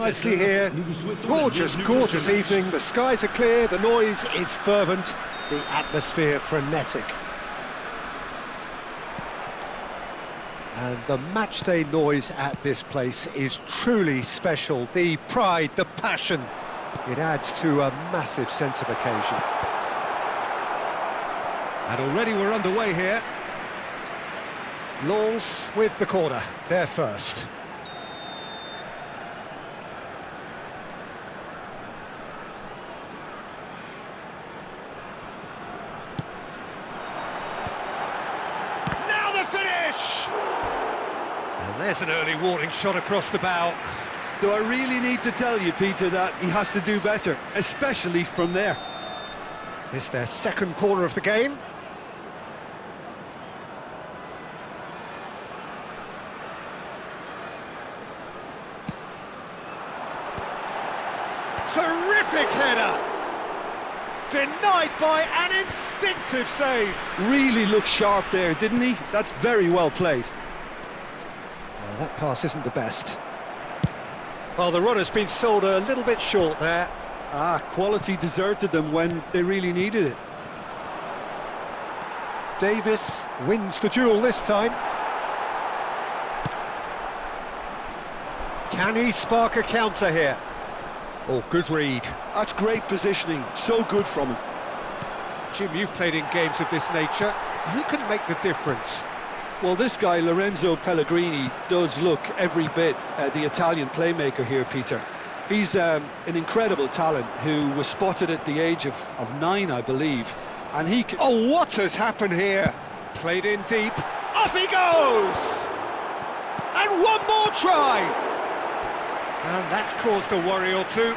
nicely here. Gorgeous, gorgeous evening. The skies are clear, the noise is fervent, the atmosphere frenetic. And the matchday noise at this place is truly special. The pride, the passion, it adds to a massive sense of occasion. And already we're underway here. Lens with the corner, they're first. Now the finish! And there's an early warning shot across the bow. Do I really need to tell you, Peter, that he has to do better, especially from there? It's their second corner of the game. Terrific header! Denied by an instinctive save. Really looked sharp there, didn't he? That's very well played. Well, that pass isn't the best. Well, the runner's been sold a little bit short there. Quality deserted them when they really needed it. Davis wins the duel this time. Can he spark a counter here? Oh, good read. That's great positioning, so good from him. Jim, you've played in games of this nature. Who can make the difference? Well, this guy, Lorenzo Pellegrini, does look every bit the Italian playmaker here, Peter. He's an incredible talent who was spotted at the age of 9, I believe. And he can... Oh, what has happened here? Played in deep. Up he goes! And one more try! And that's caused a worry or two.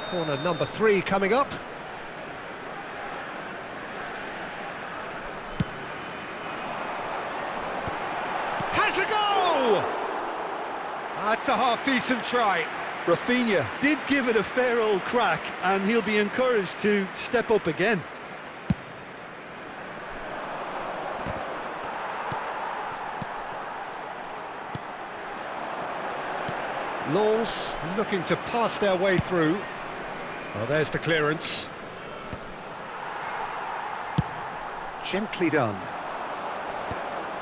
Corner number 3 coming up. Has a go! That's a half-decent try. Rafinha did give it a fair old crack, and he'll be encouraged to step up again. Lens looking to pass their way through. Well, there's the clearance. Gently done.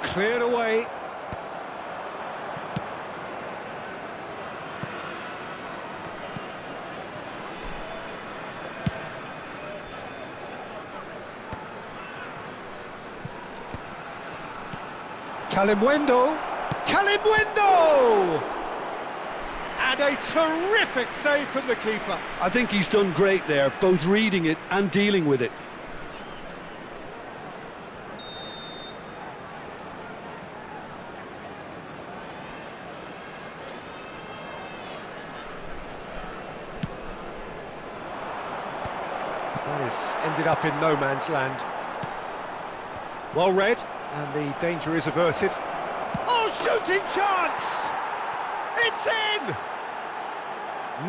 Cleared away. Kalimwendo! Kalimwendo! And a terrific save from the keeper. I think he's done great there, both reading it and dealing with it. That has ended up in no man's land. Well read, and the danger is averted. Oh, shooting chance! It's in!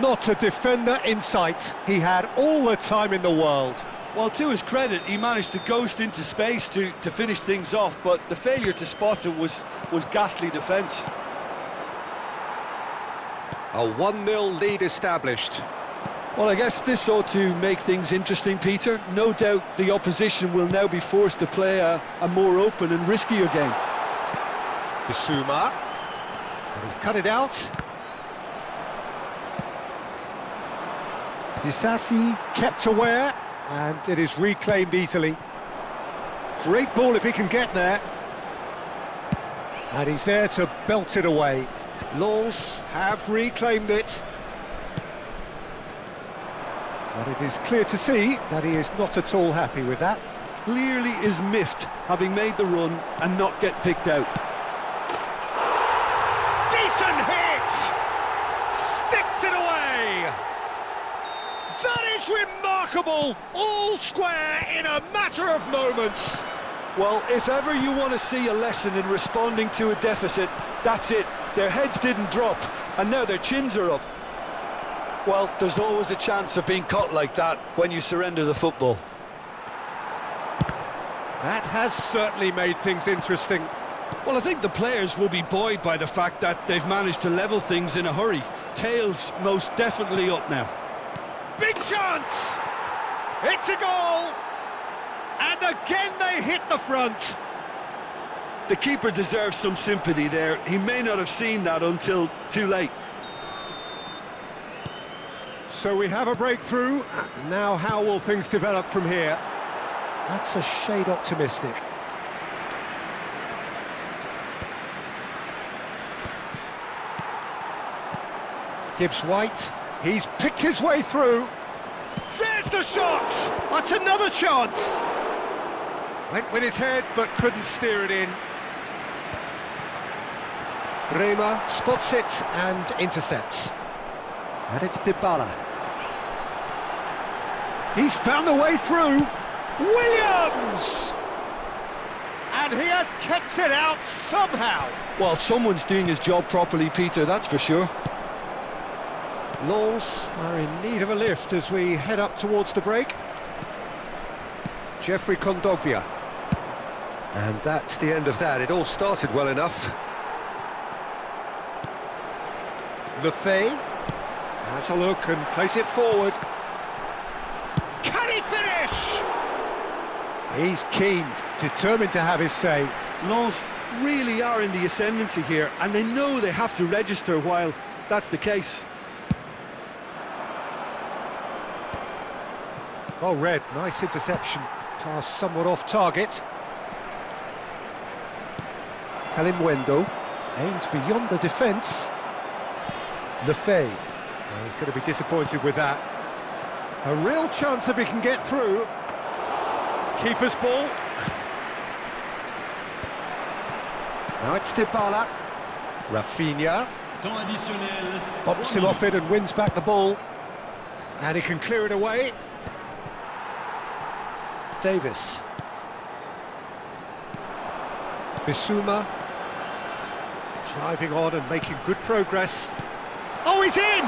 Not a defender in sight. He had all the time in the world. Well, to his credit, he managed to ghost into space to finish things off, but the failure to spot it was ghastly defence. A 1-0 lead established. Well, I guess this ought to make things interesting, Peter. No doubt the opposition will now be forced to play a more open and riskier game. Bissouma. And he's cut it out. Disasi kept aware, and it is reclaimed easily. Great ball if he can get there. And he's there to belt it away. Lens have reclaimed it. But it is clear to see that he is not at all happy with that. Clearly is miffed, having made the run and not get picked out. Decent hit! Sticks it away! That is remarkable! All square in a matter of moments. Well, if ever you want to see a lesson in responding to a deficit, that's it. Their heads didn't drop, and now their chins are up. Well, there's always a chance of being caught like that when you surrender the football. That has certainly made things interesting. Well, I think the players will be buoyed by the fact that they've managed to level things in a hurry. Tails most definitely up now. Big chance! It's a goal! And again they hit the front. The keeper deserves some sympathy there. He may not have seen that until too late. So we have a breakthrough. Now how will things develop from here? That's a shade optimistic. Gibbs-White, he's picked his way through. There's the shot! That's another chance! Went with his head, but couldn't steer it in. Bremer spots it and intercepts. And it's Dybala. He's found a way through. Williams! And he has kept it out somehow. Well, someone's doing his job properly, Peter, that's for sure. Lens are in need of a lift as we head up towards the break. Jeffrey Kondogbia. And that's the end of that. It all started well enough. Lefebvre has a look and plays it forward. Can he finish? He's keen, determined to have his say. Lens really are in the ascendancy here, and they know they have to register while that's the case. Well read, nice interception. Pass somewhat off target. Kalimwendo aims beyond the defence. Lefebvre, well, he's going to be disappointed with that. A real chance if he can get through. Keeper's ball. Now it's Dybala. Rafinha. Bumps him off it and wins back the ball. And he can clear it away. Davis. Bissouma. Driving on and making good progress. Oh, he's in!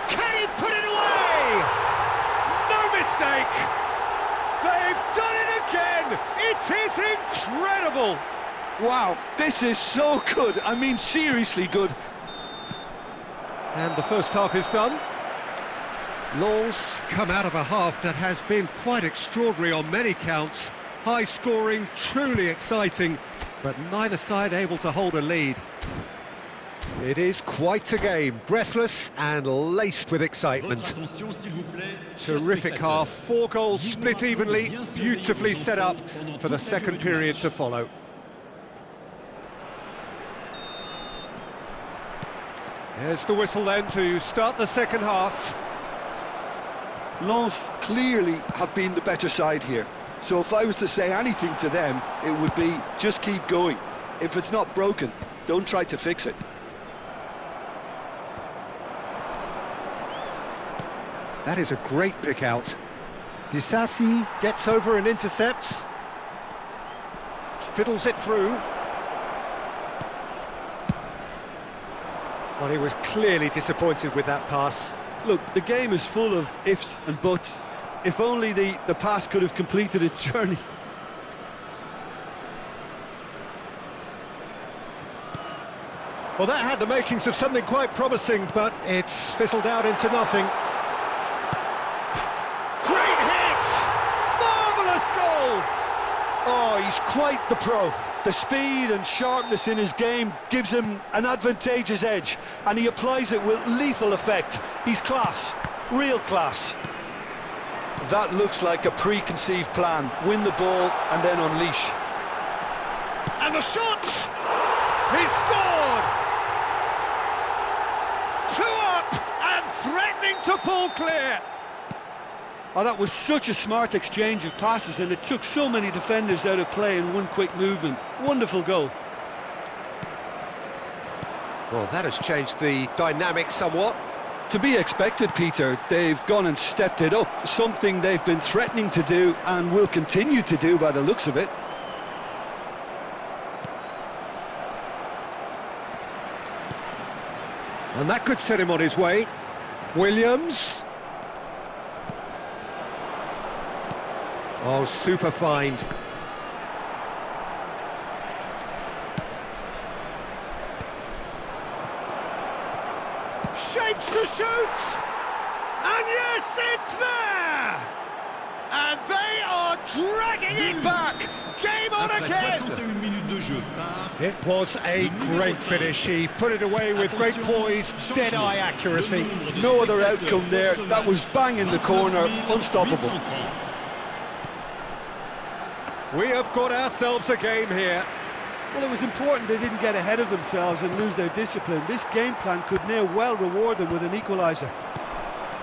Can he put it away? No mistake! They've done it again! It is incredible! Wow, this is so good. I mean, seriously good. And the first half is done. Lens come out of a half that has been quite extraordinary on many counts. High scoring, truly exciting, but neither side able to hold a lead. It is quite a game, breathless and laced with excitement. Terrific half, 4 goals split evenly, beautifully set up for the second period to follow. Here's the whistle then to start the second half. Lens clearly have been the better side here. So if I was to say anything to them, it would be just keep going. If it's not broken, don't try to fix it. That is a great pick out. Disasi gets over and intercepts. Fiddles it through. Well, he was clearly disappointed with that pass. Look, the game is full of ifs and buts. If only the pass could have completed its journey. Well, that had the makings of something quite promising, but it's fizzled out into nothing. Great hit! Marvellous goal! Oh, he's quite the pro. The speed and sharpness in his game gives him an advantageous edge, and he applies it with lethal effect. He's class, real class. That looks like a preconceived plan. Win the ball and then unleash. And the shot! He scored! 2 up and threatening to pull clear. Oh, that was such a smart exchange of passes, and it took so many defenders out of play in one quick movement. Wonderful goal. Well, that has changed the dynamic somewhat. To be expected, Peter. They've gone and stepped it up, something they've been threatening to do and will continue to do by the looks of it. And that could set him on his way. Williams. Oh, super find. Shapes to shoot! And yes, it's there! And they are dragging it back! Game on again! It was a great finish. He put it away with great poise, dead-eye accuracy. No other outcome there. That was bang in the corner, unstoppable. We have got ourselves a game here. Well, it was important they didn't get ahead of themselves and lose their discipline. This game plan could near well reward them with an equaliser.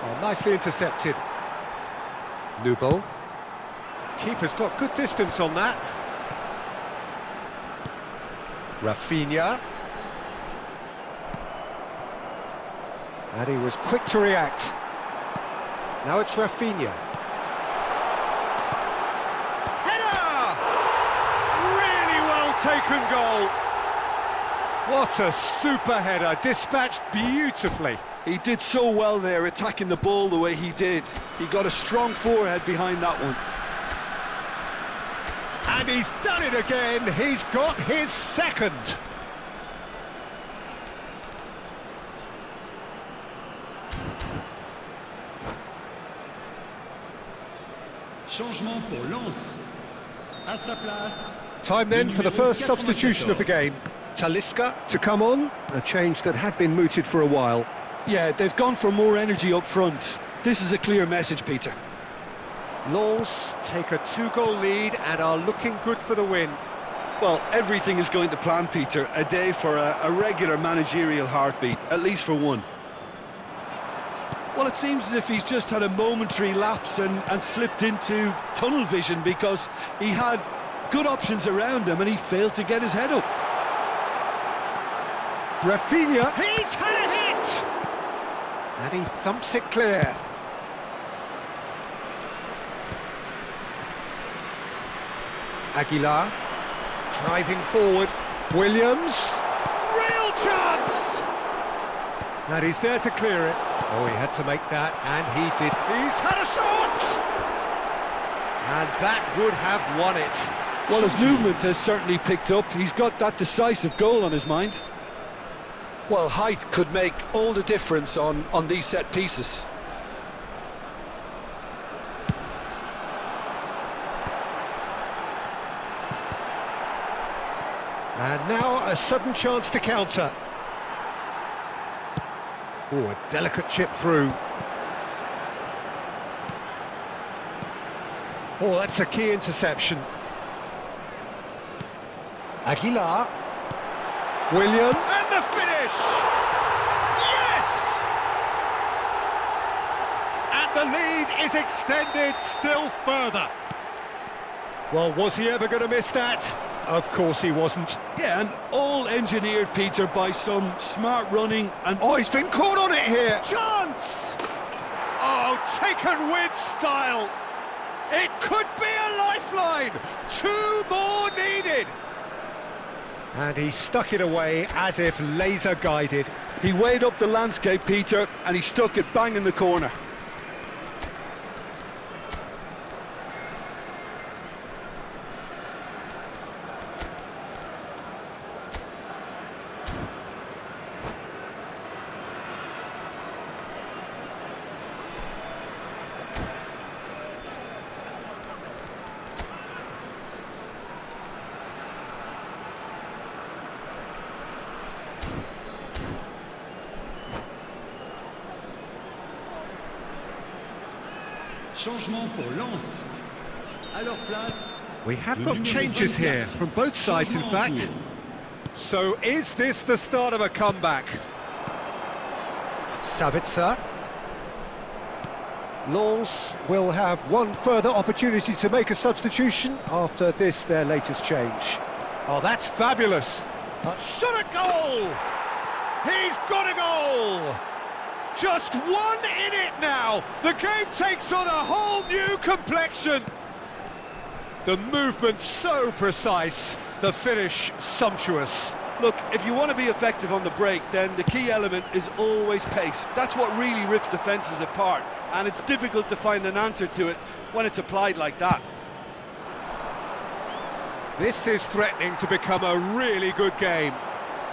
Oh, nicely intercepted. New ball. Keeper's got good distance on that. Rafinha. And he was quick to react. Now it's Rafinha. Header! Really well taken goal. What a super header, dispatched beautifully. He did so well there, attacking the ball the way he did. He got a strong forehead behind that one. And he's done it again. He's got his second. Changement pour Lens. À sa place. Time then for the first substitution of the game. Talisca to come on, a change that had been mooted for a while. Yeah, they've gone for more energy up front. This is a clear message, Peter. Lens take a 2-goal lead and are looking good for the win. Well, everything is going to plan, Peter. A day for a regular managerial heartbeat, at least for one. Well, it seems as if he's just had a momentary lapse and slipped into tunnel vision because he had good options around him and he failed to get his head up. Rafinha, he's had a hit! And he thumps it clear. Aguilar, driving forward. Williams, real chance! And he's there to clear it. Oh, he had to make that, and he did. He's had a shot! And that would have won it. Well, his movement has certainly picked up. He's got that decisive goal on his mind. Well, height could make all the difference on these set pieces. And now a sudden chance to counter. Oh, a delicate chip through. Oh, that's a key interception. Aguilar. William. And the finish! Yes! And the lead is extended still further. Well, was he ever going to miss that? Of course he wasn't. Yeah, and all engineered, Peter, by some smart running and... Oh, he's been caught on it here! Chance! Oh, taken with style! It could be a lifeline! 2 more needed! And he stuck it away as if laser guided. He weighed up the landscape, Peter, and he stuck it bang in the corner. Changement pour Lens. À leur place. We have got changes here, from both sides in fact. So is this the start of a comeback? Sabitzer. Lens will have one further opportunity to make a substitution after this, their latest change. Oh, that's fabulous. A shot at goal! He's got a goal! Just one in it now! The game takes on a whole new complexion! The movement so precise, the finish sumptuous. Look, if you want to be effective on the break, then the key element is always pace. That's what really rips defences apart, and it's difficult to find an answer to it when it's applied like that. This is threatening to become a really good game.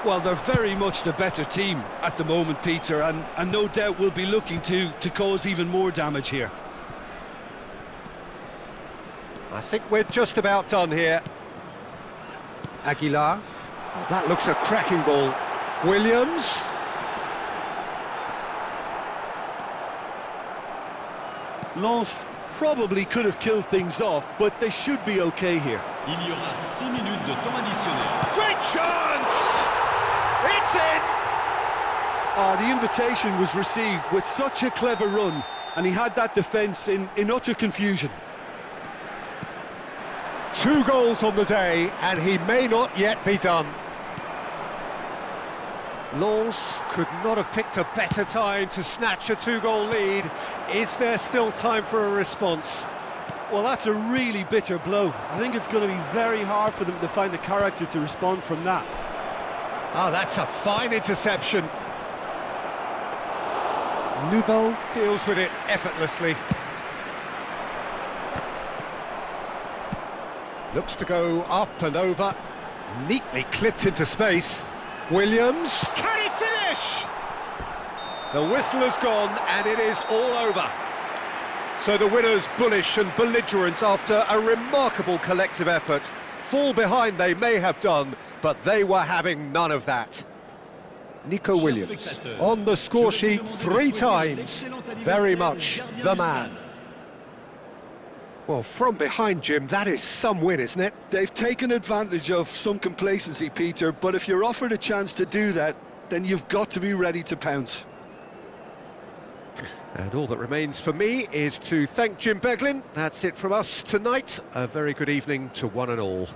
Well, they're very much the better team at the moment, Peter, and no doubt will be looking to cause even more damage here. I think we're just about done here. Aguilar. Oh, that looks a cracking ball. Williams. Lens probably could have killed things off, but they should be okay here. Il y aura 6 minutes de temps additionnel. Great chance! It's in! The invitation was received with such a clever run, and he had that defence in utter confusion. 2 goals on the day, and he may not yet be done. Lens could not have picked a better time to snatch a 2-goal lead. Is there still time for a response? Well, that's a really bitter blow. I think it's going to be very hard for them to find the character to respond from that. Oh, that's a fine interception. Nubel deals with it effortlessly. Looks to go up and over. Neatly clipped into space. Williams. Can he finish? The whistle has gone and it is all over. So the winners bullish and belligerent after a remarkable collective effort. Fall behind they may have done, but they were having none of that. Nico Williams on the score sheet 3 times. Very much the man. Well, from behind, Jim, that is some win, isn't it? They've taken advantage of some complacency, Peter, but if you're offered a chance to do that, then you've got to be ready to pounce. And all that remains for me is to thank Jim Beglin. That's it from us tonight. A very good evening to one and all.